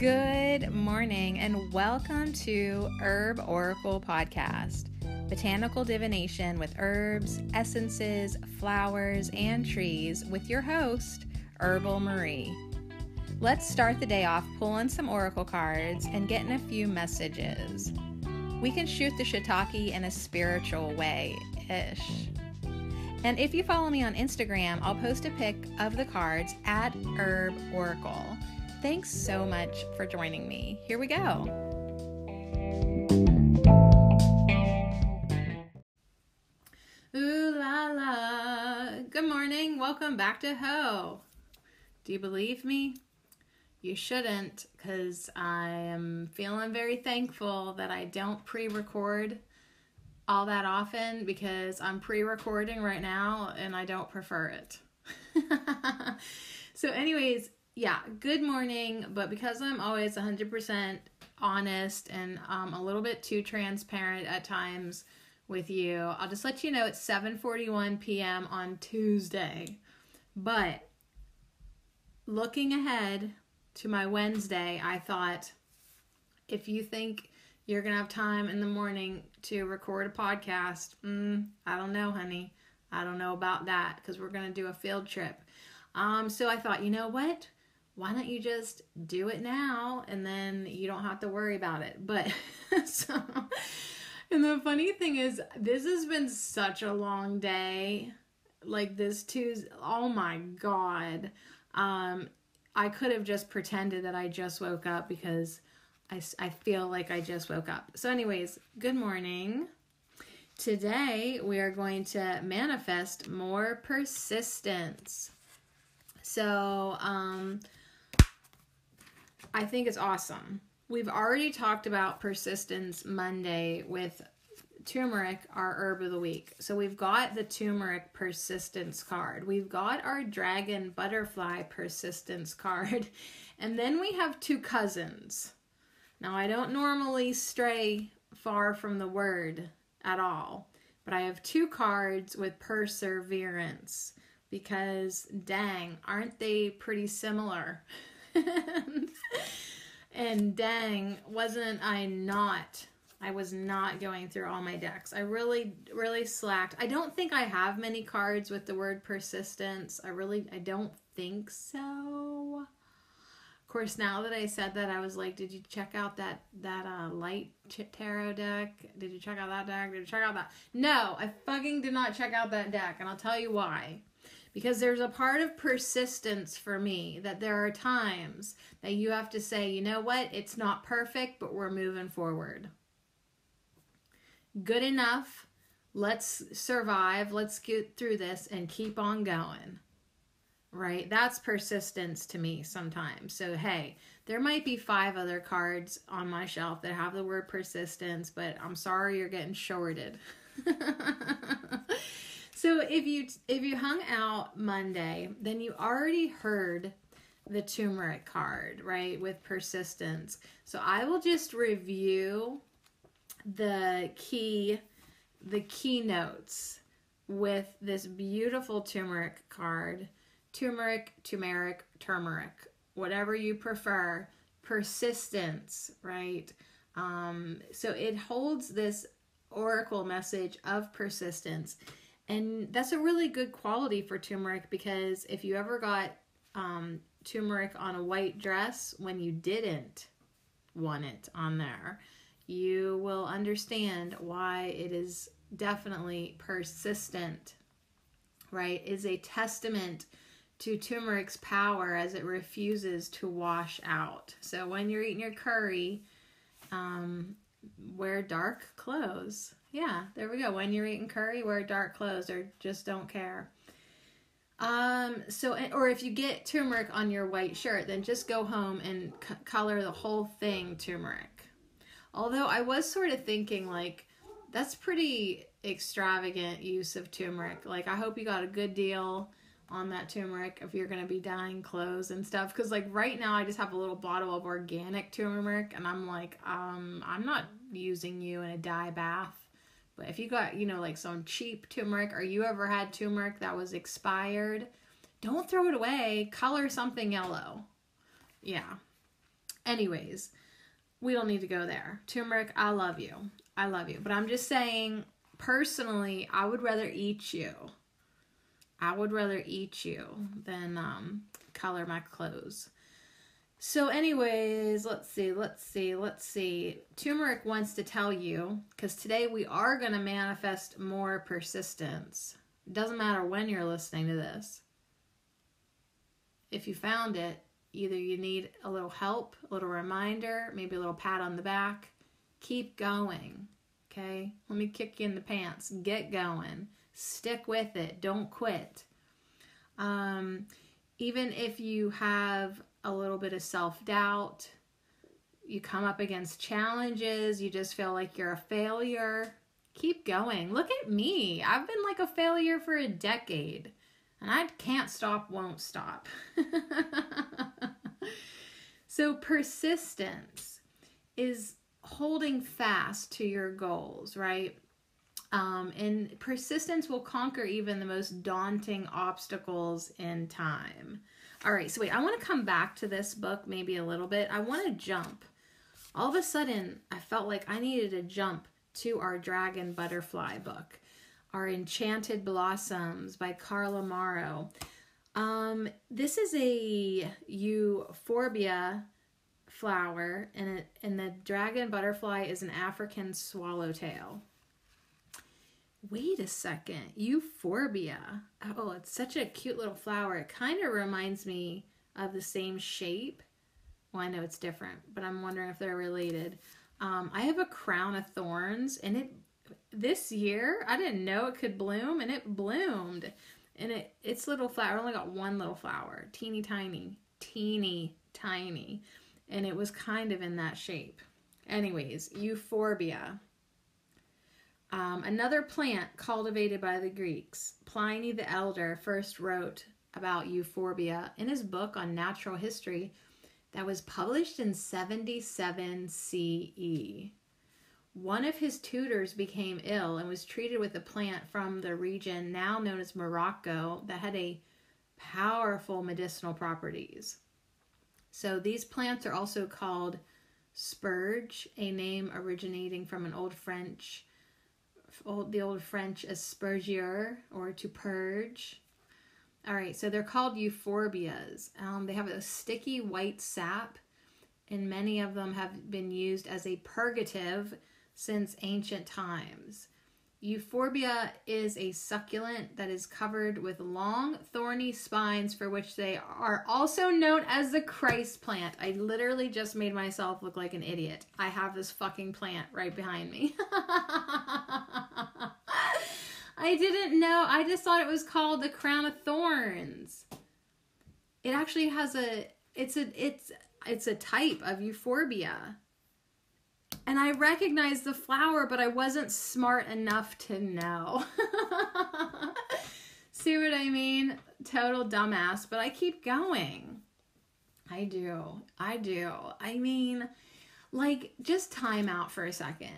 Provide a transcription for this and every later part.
Good morning and welcome to Herb Oracle Podcast, botanical divination with herbs, essences, flowers, and trees with your host, Herbal Marie. Let's start the day off pulling some oracle cards and getting a few messages. We can shoot the shiitake in a spiritual way-ish. And if you follow me on Instagram, I'll post a pic of the cards at Herb Oracle. Thanks so much for joining me. Here we go. Ooh la la. Good morning. Welcome back to Ho. Do you believe me? You shouldn't, because I am feeling very thankful that I don't pre-record all that often, because I'm pre-recording right now and I don't prefer it. So anyways, yeah, good morning, but because I'm always 100% honest and a little bit too transparent at times with you, I'll just let you know it's 7:41 p.m. on Tuesday. But looking ahead to my Wednesday, I thought, if you think you're going to have time in the morning to record a podcast, I don't know, honey. I don't know about that, because we're going to do a field trip. So I thought, you know what? Why don't you just do it now and then you don't have to worry about it. But so, and the funny thing is, this has been such a long day. Like this Tuesday, oh my God. I could have just pretended that I just woke up, because I feel like I just woke up. So anyways, good morning. Today we are going to manifest more persistence. So, I think it's awesome. We've already talked about persistence Monday with turmeric, our herb of the week. So we've got the turmeric persistence card. We've got our dragon butterfly persistence card. And then we have two cousins. Now, I don't normally stray far from the word at all, but I have two cards with perseverance, because dang, aren't they pretty similar? And dang, I was not going through all my decks. I really slacked. I don't think I have many cards with the word persistence. I don't think so. Of course, now that I said that, I was like, did you check out that light tarot deck? Did you check out that deck? Did you check out that? No, I fucking did not check out that deck, and I'll tell you why. Because there's a part of persistence for me, that there are times that you have to say, you know what, it's not perfect, but we're moving forward. Good enough. Let's survive. Let's get through this and keep on going. Right? That's persistence to me sometimes. So, hey, there might be 5 other cards on my shelf that have the word persistence, but I'm sorry you're getting shorted. So if you hung out Monday, then you already heard the turmeric card, right, with persistence. So I will just review the keynotes with this beautiful turmeric card. Turmeric, whatever you prefer. Persistence, right? So it holds this oracle message of persistence. And that's a really good quality for turmeric, because if you ever got turmeric on a white dress when you didn't want it on there, you will understand why it is definitely persistent, right? Is a testament to turmeric's power as it refuses to wash out. So when you're eating your curry, wear dark clothes. Yeah, there we go. When you're eating curry, wear dark clothes, or just don't care. Or if you get turmeric on your white shirt, then just go home and color the whole thing turmeric. Although I was sort of thinking, like, that's pretty extravagant use of turmeric. Like, I hope you got a good deal on that turmeric if you're going to be dyeing clothes and stuff. Because, like, right now I just have a little bottle of organic turmeric, and I'm like, I'm not using you in a dye bath. But if you got, like some cheap turmeric, or you ever had turmeric that was expired, don't throw it away. Color something yellow. Yeah. Anyways, we don't need to go there. Turmeric, I love you. I love you. But I'm just saying, personally, I would rather eat you. I would rather eat you than color my clothes. So anyways, let's see. Turmeric wants to tell you, because today we are going to manifest more persistence. It doesn't matter when you're listening to this. If you found it, either you need a little help, a little reminder, maybe a little pat on the back. Keep going, okay? Let me kick you in the pants. Get going. Stick with it. Don't quit. Even if you have a little bit of self-doubt, you come up against challenges, you just feel like you're a failure, keep going. Look at me. I've been like a failure for a decade, and I can't stop, won't stop. So persistence is holding fast to your goals, right? And persistence will conquer even the most daunting obstacles in time. All right, so wait, I want to come back to this book maybe a little bit. I want to jump. All of a sudden, I felt like I needed to jump to our Dragon Butterfly book, our Enchanted Blossoms by Carla Morrow. This is a euphorbia flower, and the dragon butterfly is an African swallowtail. Wait a second, euphorbia. Oh, it's such a cute little flower. It kind of reminds me of the same shape. Well, I know it's different, but I'm wondering if they're related. I have a crown of thorns, and this year, I didn't know it could bloom, and it bloomed. And its little flower, I only got one little flower, teeny tiny. And it was kind of in that shape. Anyways, euphorbia. Another plant cultivated by the Greeks. Pliny the Elder first wrote about euphorbia in his book on natural history that was published in 77 CE. One of his tutors became ill and was treated with a plant from the region now known as Morocco that had a powerful medicinal properties. So these plants are also called spurge, a name originating from an the old French aspergere, or to purge. All right, so they're called euphorbias. They have a sticky white sap, and many of them have been used as a purgative since ancient times. Euphorbia is a succulent that is covered with long, thorny spines, for which they are also known as the Christ plant. I literally just made myself look like an idiot. I have this fucking plant right behind me. I didn't know. I just thought it was called the crown of thorns. It actually has it's a type of euphorbia. And I recognized the flower, but I wasn't smart enough to know. See what I mean? Total dumbass, but I keep going. I do. I mean, like, just time out for a second.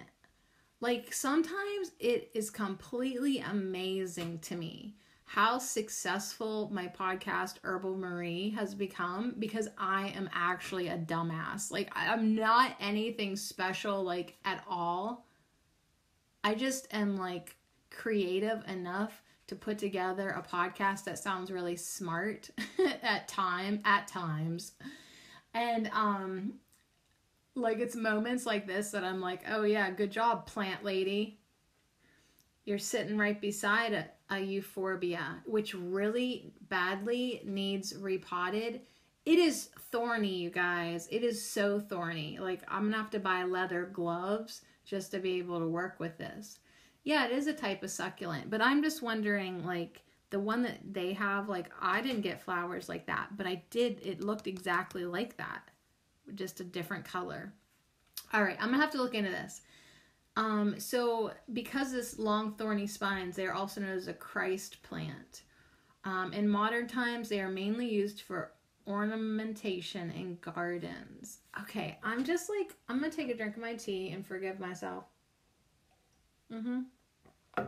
Like, sometimes it is completely amazing to me how successful my podcast Herbal Marie has become, because I am actually a dumbass. Like, I'm not anything special, like, at all. I just am, like, creative enough to put together a podcast that sounds really smart at times. And like, it's moments like this that I'm like, oh yeah, good job, plant lady. You're sitting right beside a euphorbia, which really badly needs repotted. It is thorny, you guys. It is so thorny. Like, I'm gonna have to buy leather gloves just to be able to work with this. Yeah, it is a type of succulent, but I'm just wondering, like, the one that they have, like, I didn't get flowers like that, but I did. It looked exactly like that, just a different color. All right, I'm gonna have to look into this. So because this long thorny spines, they are also known as a Christ plant. In modern times, they are mainly used for ornamentation in gardens. Okay, I'm gonna take a drink of my tea and forgive myself. A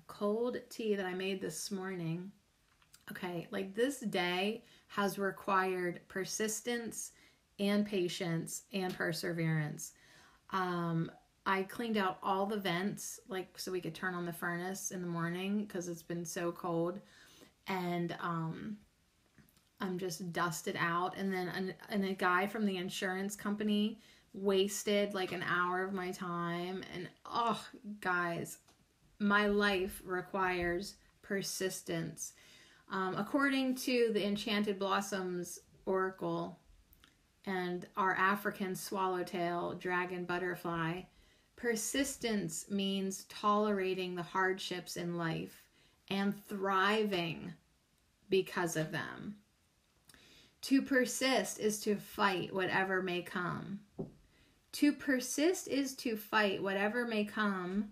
cold tea that I made this morning. Okay, like, this day has required persistence and patience and perseverance. I cleaned out all the vents, like so we could turn on the furnace in the morning because it's been so cold. And I'm just dusted out. And then a guy from the insurance company wasted like an hour of my time. And oh, guys, my life requires persistence. According to the Enchanted Blossoms Oracle and our African swallowtail dragon butterfly, persistence means tolerating the hardships in life and thriving because of them. To persist is to fight whatever may come. To persist is to fight whatever may come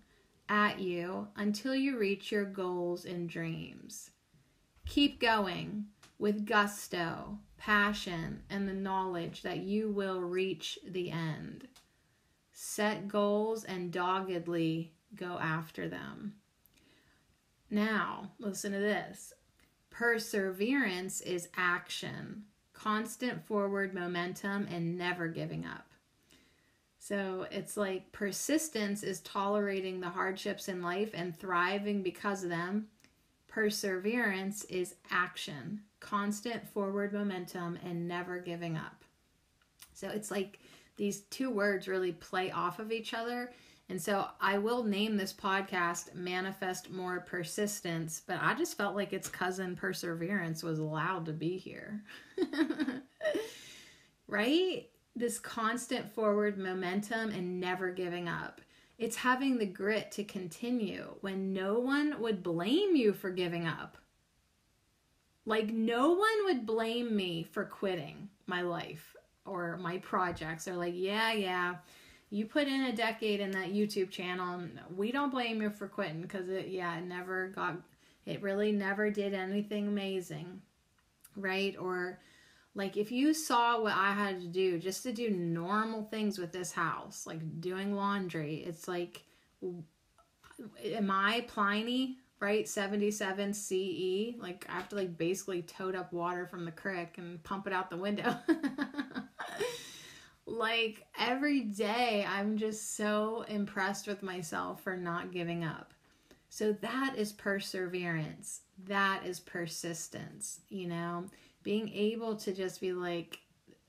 at you until you reach your goals and dreams. Keep going with gusto, passion, and the knowledge that you will reach the end. Set goals and doggedly go after them. Now, listen to this. Perseverance is action, constant forward momentum, and never giving up. So it's like persistence is tolerating the hardships in life and thriving because of them. Perseverance is action, constant forward momentum, and never giving up. So it's like these two words really play off of each other. And so I will name this podcast Manifest More Persistence, but I just felt like its cousin Perseverance was allowed to be here. Right? This constant forward momentum and never giving up. It's having the grit to continue when no one would blame you for giving up. Like no one would blame me for quitting my life or my projects. They're like, yeah, you put in a decade in that YouTube channel and we don't blame you for quitting because it really never did anything amazing. Right? Or like if you saw what I had to do just to do normal things with this house, like doing laundry, it's like, am I Pliny, right? 77 CE. Like I have to like basically tote up water from the creek and pump it out the window. Like every day I'm just so impressed with myself for not giving up. So that is perseverance. That is persistence, you know? Being able to just be like,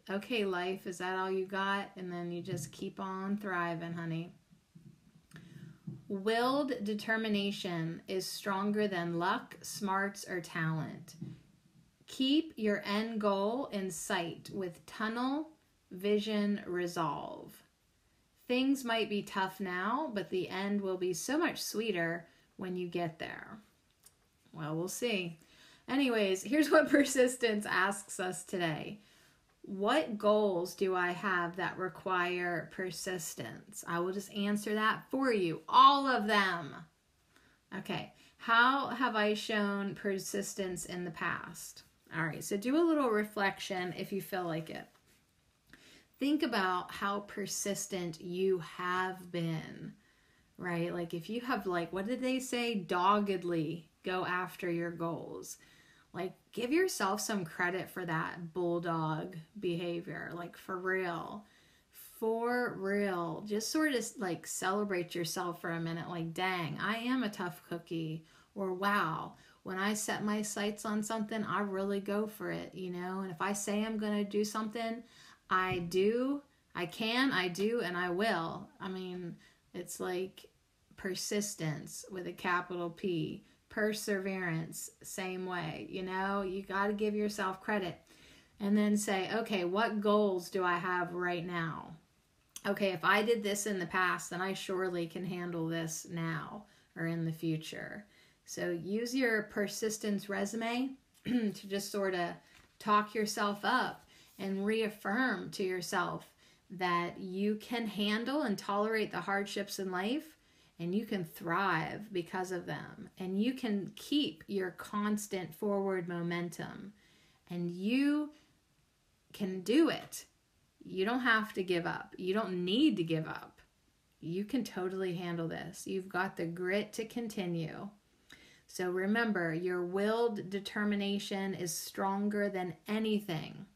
okay, life, is that all you got? And then you just keep on thriving, honey. Willed determination is stronger than luck, smarts, or talent. Keep your end goal in sight with tunnel vision resolve. Things might be tough now, but the end will be so much sweeter when you get there. Well, we'll see. Anyways, here's what persistence asks us today. What goals do I have that require persistence? I will just answer that for you. All of them. Okay. How have I shown persistence in the past? All right. So do a little reflection if you feel like it. Think about how persistent you have been, right? Like if you have like, what did they say? Doggedly go after your goals. Like give yourself some credit for that bulldog behavior. Like for real. Just sort of like celebrate yourself for a minute. Like, dang, I am a tough cookie. Or wow, when I set my sights on something, I really go for it, you know? And if I say I'm going to do something, I do, and I will. I mean, it's like persistence with a capital P. Perseverance, same way. You know, you got to give yourself credit. And then say, okay, what goals do I have right now? Okay, if I did this in the past, then I surely can handle this now or in the future. So use your persistence resume to just sort of talk yourself up and reaffirm to yourself that you can handle and tolerate the hardships in life and you can thrive because of them. And you can keep your constant forward momentum and you can do it. You don't have to give up. You don't need to give up. You can totally handle this. You've got the grit to continue. So remember, your willed determination is stronger than anything.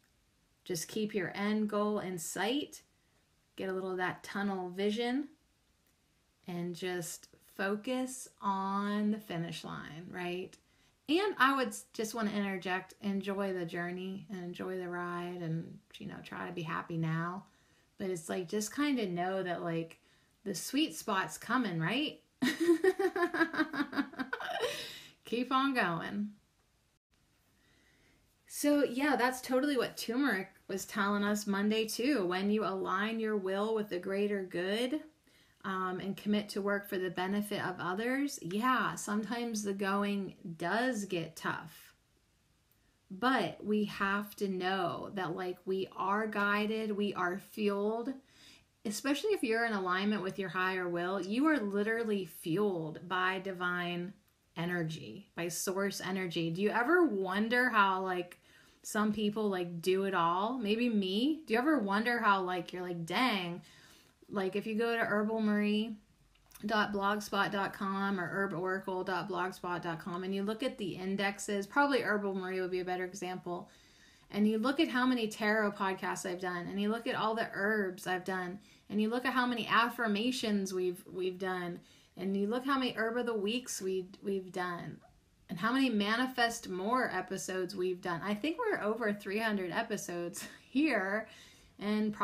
Just keep your end goal in sight. Get a little of that tunnel vision and just focus on the finish line, right? And I would just want to interject, enjoy the journey and enjoy the ride and, try to be happy now. But it's like, just kind of know that like the sweet spot's coming, right? Keep on going. So yeah, that's totally what turmeric was telling us Monday too. When you align your will with the greater good, and commit to work for the benefit of others, yeah, sometimes the going does get tough. But we have to know that like we are guided, we are fueled, especially if you're in alignment with your higher will. You are literally fueled by divine energy, by source energy. Do you ever wonder how like some people like do it all? Maybe me. Do you ever wonder how like you're like, dang, like if you go to herbalmarie.blogspot.com or herboracle.blogspot.com and you look at the indexes, probably Herbal Marie would be a better example, and you look at how many tarot podcasts I've done, and you look at all the herbs I've done, and you look at how many affirmations we've done, and you look how many herb of the weeks we've done, and how many manifest more episodes we've done. I think we're over 300 episodes here, and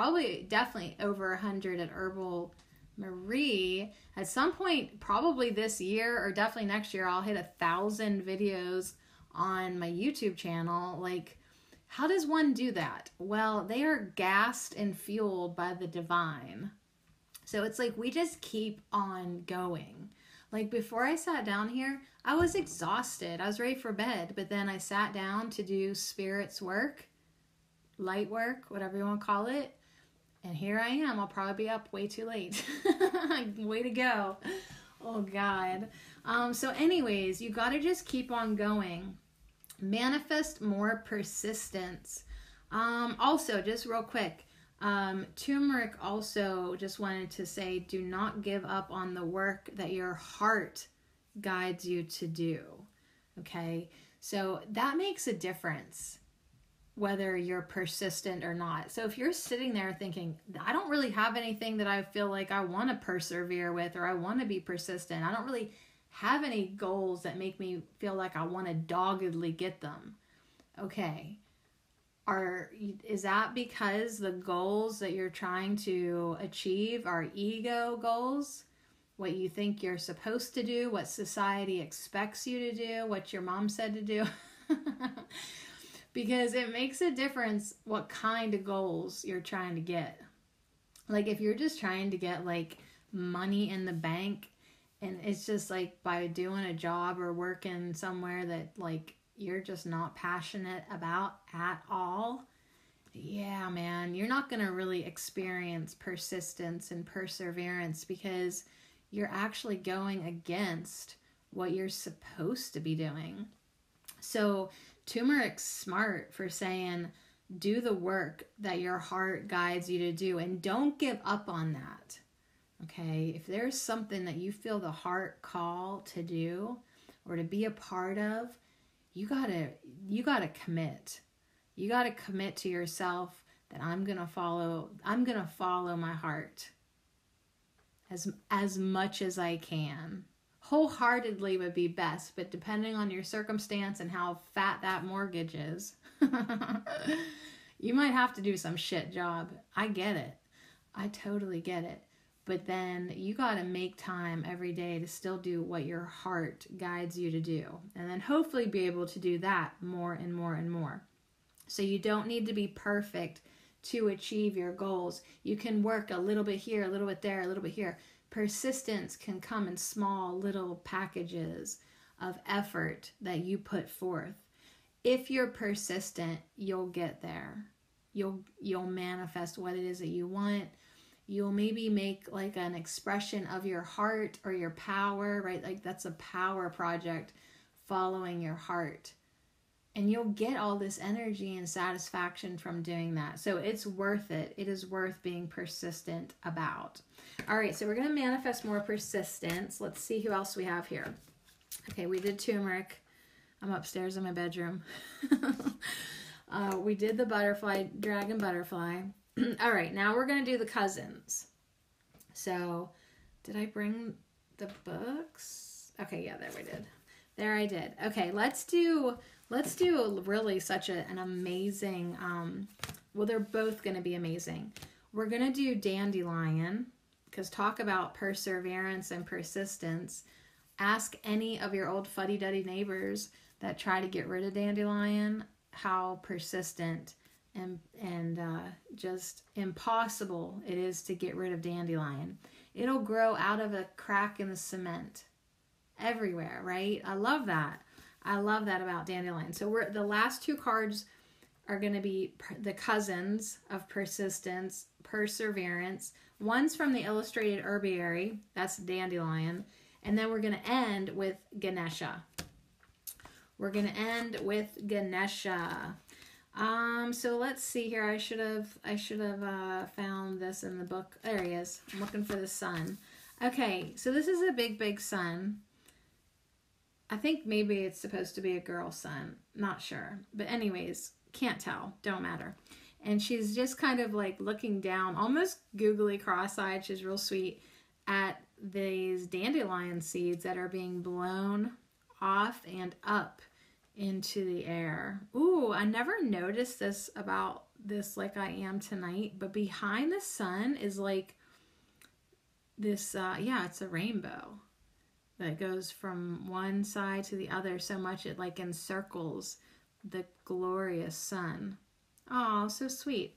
definitely over 100 at Herbal Marie. At some point, probably this year or definitely next year, I'll hit 1,000 videos on my YouTube channel. Like, how does one do that? Well, they are gassed and fueled by the divine. So it's like we just keep on going. Like before I sat down here, I was exhausted. I was ready for bed, but then I sat down to do spirit's work, light work, whatever you want to call it. And here I am. I'll probably be up way too late. Way to go. Oh God. So anyways, you got to just keep on going. Manifest more persistence. Also, just real quick, turmeric also just wanted to say, do not give up on the work that your heart guides you to do. Okay. So that makes a difference, whether you're persistent or not. So if you're sitting there thinking, I don't really have anything that I feel like I want to persevere with, or I want to be persistent, I don't really have any goals that make me feel like I want to doggedly get them. Okay. Is that because the goals that you're trying to achieve are ego goals? What you think you're supposed to do, what society expects you to do, what your mom said to do? Because it makes a difference what kind of goals you're trying to get. Like if you're just trying to get like money in the bank, and it's just like by doing a job or working somewhere that like you're just not passionate about at all, yeah, man, you're not going to really experience persistence and perseverance because you're actually going against what you're supposed to be doing. So turmeric's smart for saying, do the work that your heart guides you to do and don't give up on that. Okay, if there's something that you feel the heart call to do or to be a part of, you gotta commit. You gotta commit to yourself that I'm gonna follow my heart as much as I can. Wholeheartedly would be best, but depending on your circumstance and how fat that mortgage is, you might have to do some shit job. I get it. I totally get it. But then you got to make time every day to still do what your heart guides you to do. And then hopefully be able to do that more and more and more. So you don't need to be perfect to achieve your goals. You can work a little bit here, a little bit there, a little bit here. Persistence can come in small little packages of effort that you put forth. If you're persistent, you'll get there. You'll manifest what it is that you want. You'll maybe make like an expression of your heart or your power, right? Like that's a power project, following your heart. And you'll get all this energy and satisfaction from doing that. So it's worth it. It is worth being persistent about. All right, so we're going to manifest more persistence. Let's see who else we have here. Okay, we did turmeric. I'm upstairs in my bedroom. We did the butterfly, dragon butterfly. All right, now we're going to do the cousins. So, did I bring the books? Okay, yeah, there we did. There I did. Okay, let's do really such an amazing, well, they're both going to be amazing. We're going to do Dandelion, because talk about perseverance and persistence. Ask any of your old fuddy-duddy neighbors that try to get rid of Dandelion how persistent and just impossible it is to get rid of Dandelion. It'll grow out of a crack in the cement everywhere, right? I love that. I love that about Dandelion. So the last two cards are going to be the cousins of persistence, perseverance. One's from the Illustrated Herbiary. That's Dandelion. And then we're going to end with Ganesha. We're going to end with Ganesha. So let's see here. I should have found this in the book. There he is. I'm looking for the sun. Okay, so this is a big sun. I think maybe it's supposed to be a girl sun. Not sure. But anyways, can't tell. Don't matter. And she's just kind of like looking down, almost googly cross-eyed. She's real sweet at these dandelion seeds that are being blown off and up into the air. Ooh, I never noticed this about this like I am tonight, but behind the sun is like this, yeah, it's a rainbow that goes from one side to the other so much it like encircles the glorious sun. Oh, so sweet.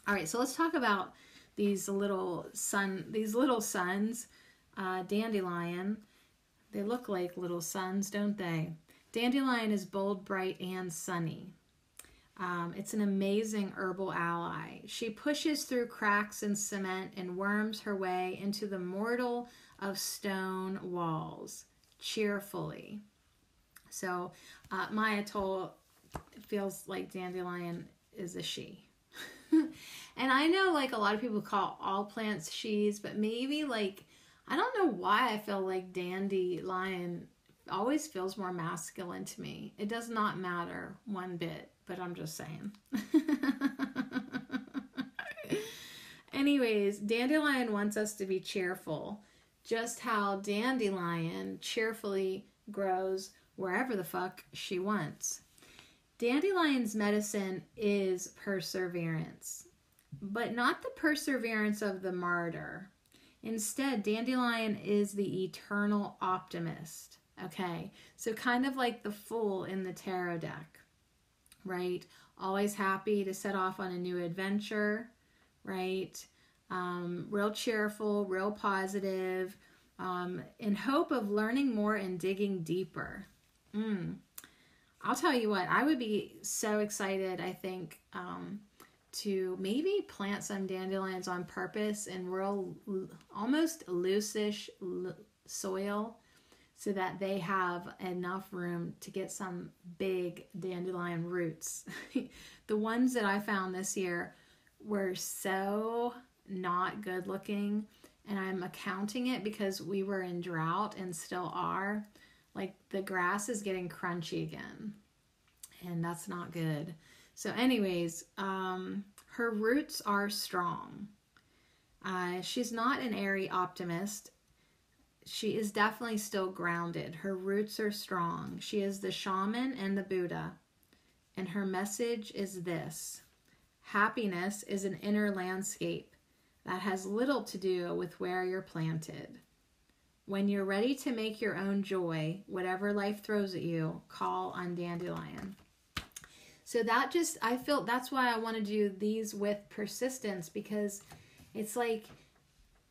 All right, so let's talk about these little suns. Dandelion, they look like little suns, don't they? Dandelion is bold, bright, and sunny. It's an amazing herbal ally. She pushes through cracks in cement and worms her way into the mortar of stone walls cheerfully. So Maya told feels like Dandelion is a she. And I know like a lot of people call all plants she's, but maybe like, I don't know why I feel like Dandelion always feels more masculine to me. It does not matter one bit, but I'm just saying. Anyways, Dandelion wants us to be cheerful, just how Dandelion cheerfully grows wherever the fuck she wants. Dandelion's medicine is perseverance, but not the perseverance of the martyr. Instead, Dandelion is the eternal optimist. Okay, so kind of like the Fool in the tarot deck, right? Always happy to set off on a new adventure, right? Real cheerful, real positive, in hope of learning more and digging deeper. I'll tell you what, I would be so excited, I think, to maybe plant some dandelions on purpose in real, almost loose-ish soil so that they have enough room to get some big dandelion roots. The ones that I found this year were so not good looking, and I'm accounting it because we were in drought and still are. Like the grass is getting crunchy again, and that's not good. So anyways, her roots are strong. She's not an airy optimist. She is definitely still grounded. Her roots are strong. She is the shaman and the Buddha. And her message is this: happiness is an inner landscape that has little to do with where you're planted. When you're ready to make your own joy, whatever life throws at you, call on Dandelion. So I feel that's why I want to do these with persistence, because it's like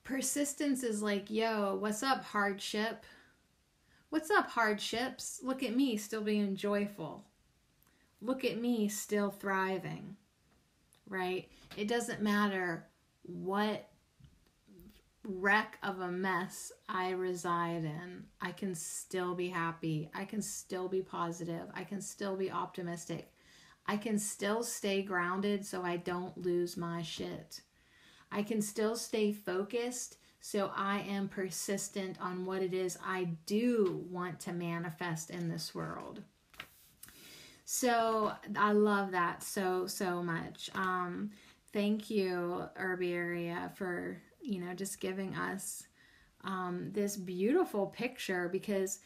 persistence is like, yo, what's up, hardship? What's up, hardships? Look at me still being joyful. Look at me still thriving, right? It doesn't matter what wreck of a mess I reside in. I can still be happy. I can still be positive. I can still be optimistic. I can still stay grounded so I don't lose my shit. I can still stay focused so I am persistent on what it is I do want to manifest in this world. So I love that so much. Thank you, Herbaria, for just giving us this beautiful picture, because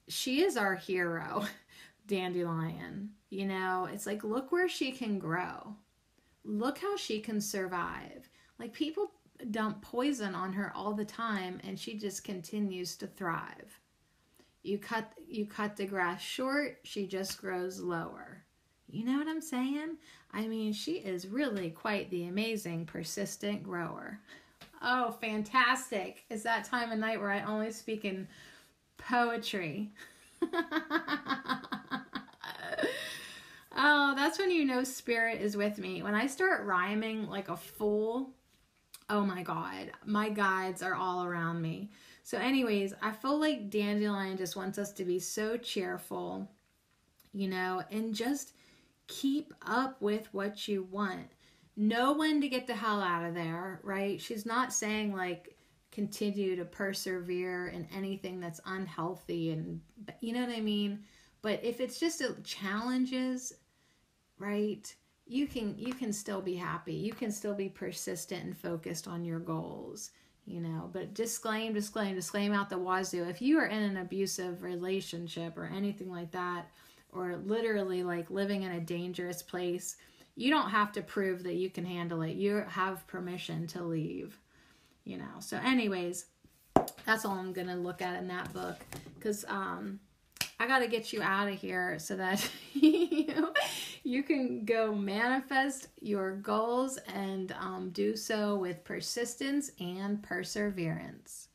she is our hero, Dandelion. It's like, look where she can grow. Look how she can survive. Like, people dump poison on her all the time, and she just continues to thrive. You cut the grass short, she just grows lower. You know what I'm saying? I mean, she is really quite the amazing, persistent grower. Oh, fantastic. It's that time of night where I only speak in poetry. Oh, that's when spirit is with me. When I start rhyming like a fool, oh my God, my guides are all around me. So anyways, I feel like Dandelion just wants us to be so cheerful, and just keep up with what you want. Know when to get the hell out of there, right? She's not saying like continue to persevere in anything that's unhealthy, and you know what I mean? But if it's just challenges, right? You can still be happy. You can still be persistent and focused on your goals, but disclaim out the wazoo. If you are in an abusive relationship or anything like that, or literally like living in a dangerous place, you don't have to prove that you can handle it. You have permission to leave, So anyways, that's all I'm going to look at in that book, because I got to get you out of here so that you can go manifest your goals and do so with persistence and perseverance.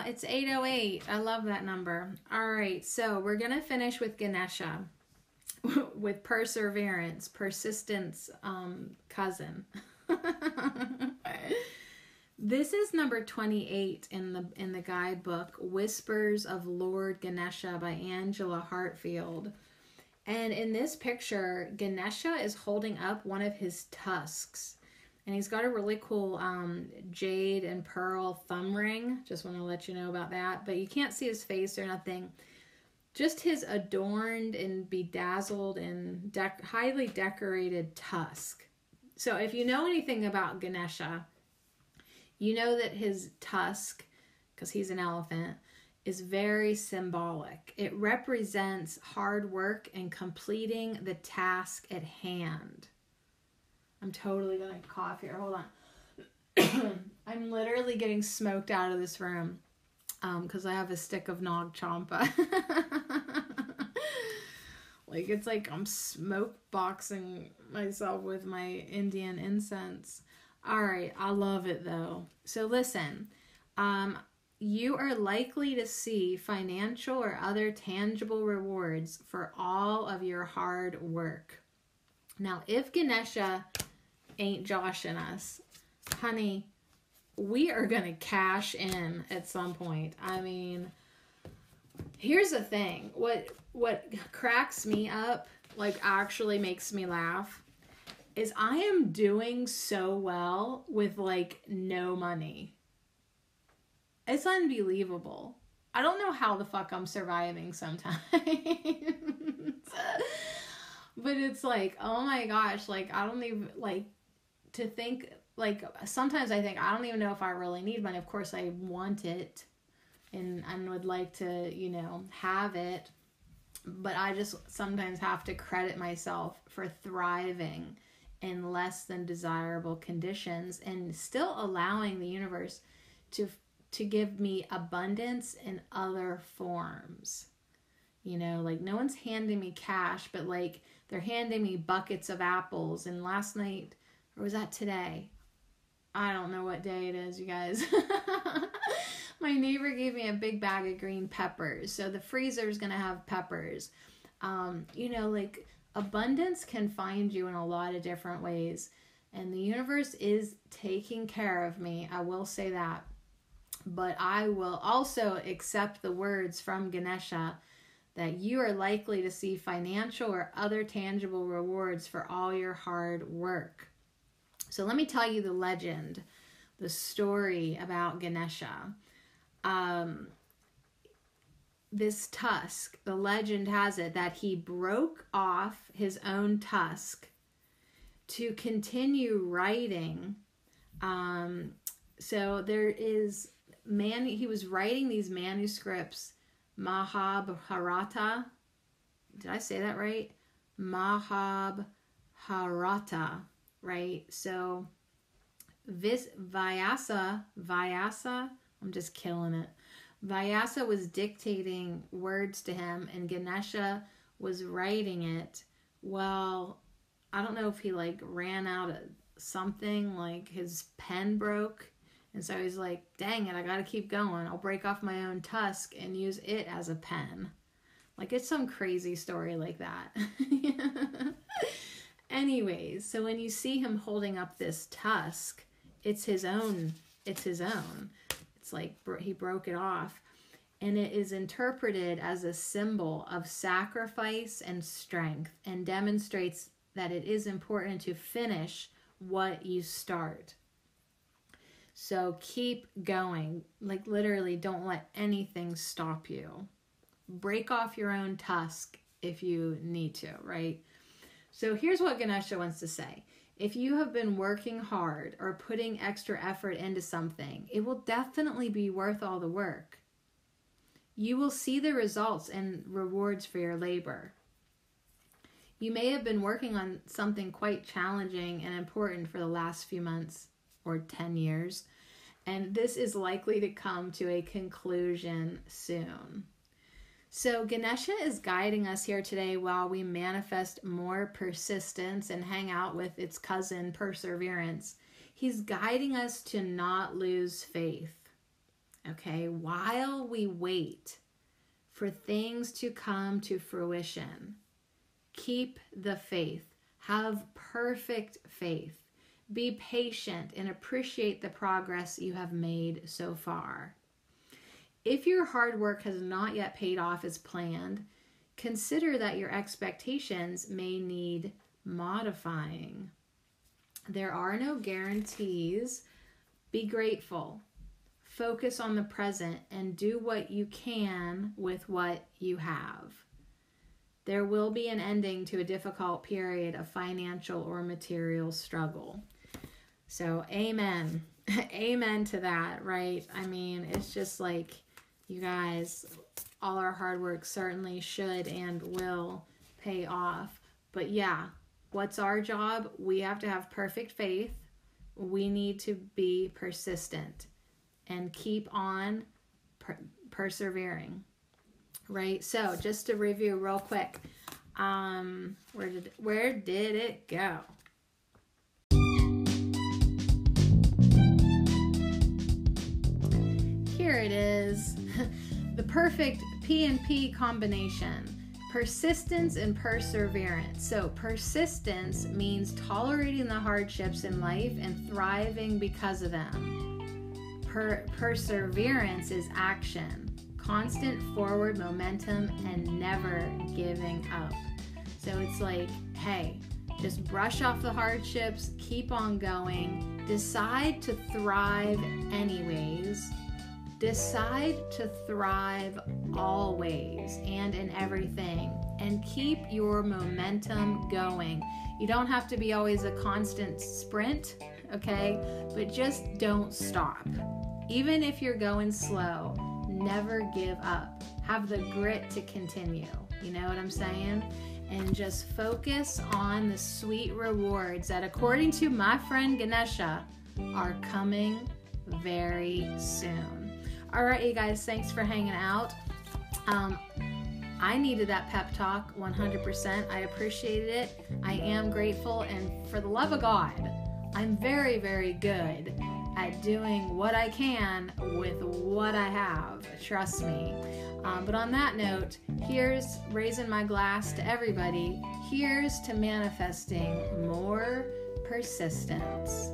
It's 8:08. I love that number. All right, so we're going to finish with Ganesha with perseverance, persistence, cousin. This is number 28 in the guidebook, Whispers of Lord Ganesha by Angela Hartfield. And in this picture, Ganesha is holding up one of his tusks. And he's got a really cool jade and pearl thumb ring. Just want to let you know about that. But you can't see his face or nothing. Just his adorned and bedazzled and highly decorated tusk. So if you know anything about Ganesha, you know that his tusk, because he's an elephant, is very symbolic. It represents hard work and completing the task at hand. I'm totally going to cough here. Hold on. I'm literally getting smoked out of this room because I have a stick of Nag Champa. Like, it's like I'm smoke boxing myself with my Indian incense. All right, I love it though. So listen, you are likely to see financial or other tangible rewards for all of your hard work. Now, if Ganesha ain't joshing us, honey, we are going to cash in at some point. I mean, here's the thing. What cracks me up, like actually makes me laugh, is I am doing so well with like no money. It's unbelievable. I don't know how the fuck I'm surviving sometimes. But it's like, oh my gosh, like I don't even like to think, like sometimes I think I don't even know if I really need money. Of course I want it and would like to, have it. But I just sometimes have to credit myself for thriving in less than desirable conditions and still allowing the universe to give me abundance in other forms. Like no one's handing me cash, but like they're handing me buckets of apples. And last night, or was that today? I don't know what day it is, you guys. My neighbor gave me a big bag of green peppers. So the freezer is going to have peppers. Like abundance can find you in a lot of different ways. And the universe is taking care of me. I will say that. But I will also accept the words from Ganesha that you are likely to see financial or other tangible rewards for all your hard work. So let me tell you the legend, the story about Ganesha. this tusk, the legend has it that he broke off his own tusk to continue writing. So there is he was writing these manuscripts, Mahabharata. Did I say that right? Mahabharata, right? So Vyasa, I'm just killing it. Vyasa was dictating words to him and Ganesha was writing it. Well, I don't know if he like ran out of something, like his pen broke. And so he's like, dang it, I gotta keep going. I'll break off my own tusk and use it as a pen. Like, it's some crazy story like that. Anyways, so when you see him holding up this tusk, it's his own. It's like he broke it off. And it is interpreted as a symbol of sacrifice and strength and demonstrates that it is important to finish what you start. So keep going. Like, literally, don't let anything stop you. Break off your own tusk if you need to, right? So here's what Ganesha wants to say. If you have been working hard or putting extra effort into something, it will definitely be worth all the work. You will see the results and rewards for your labor. You may have been working on something quite challenging and important for the last few months or 10 years, and this is likely to come to a conclusion soon. So Ganesha is guiding us here today while we manifest more persistence and hang out with its cousin, perseverance. He's guiding us to not lose faith, okay, while we wait for things to come to fruition. Keep the faith. Have perfect faith. Be patient and appreciate the progress you have made so far. If your hard work has not yet paid off as planned, consider that your expectations may need modifying. There are no guarantees. Be grateful. Focus on the present and do what you can with what you have. There will be an ending to a difficult period of financial or material struggle. So amen. Amen to that, right? I mean, it's just like, you guys, all our hard work certainly should and will pay off. But yeah, what's our job? We have to have perfect faith. We need to be persistent and keep on persevering, right? So just to review real quick, where did it go? Here it is. The perfect P&P combination. Persistence and perseverance. So persistence means tolerating the hardships in life and thriving because of them. Perseverance is action, constant forward momentum, and never giving up. So it's like, hey, just brush off the hardships, keep on going, decide to thrive anyways. Decide to thrive always and in everything, and keep your momentum going. You don't have to be always a constant sprint, okay? But just don't stop. Even if you're going slow, never give up. Have the grit to continue. You know what I'm saying? And just focus on the sweet rewards that, according to my friend Ganesha, are coming very soon. All right, you guys, thanks for hanging out. I needed that pep talk 100%. I appreciated it. I am grateful. And for the love of God, I'm very, very good at doing what I can with what I have. Trust me. But on that note, here's raising my glass to everybody. Here's to manifesting more persistence.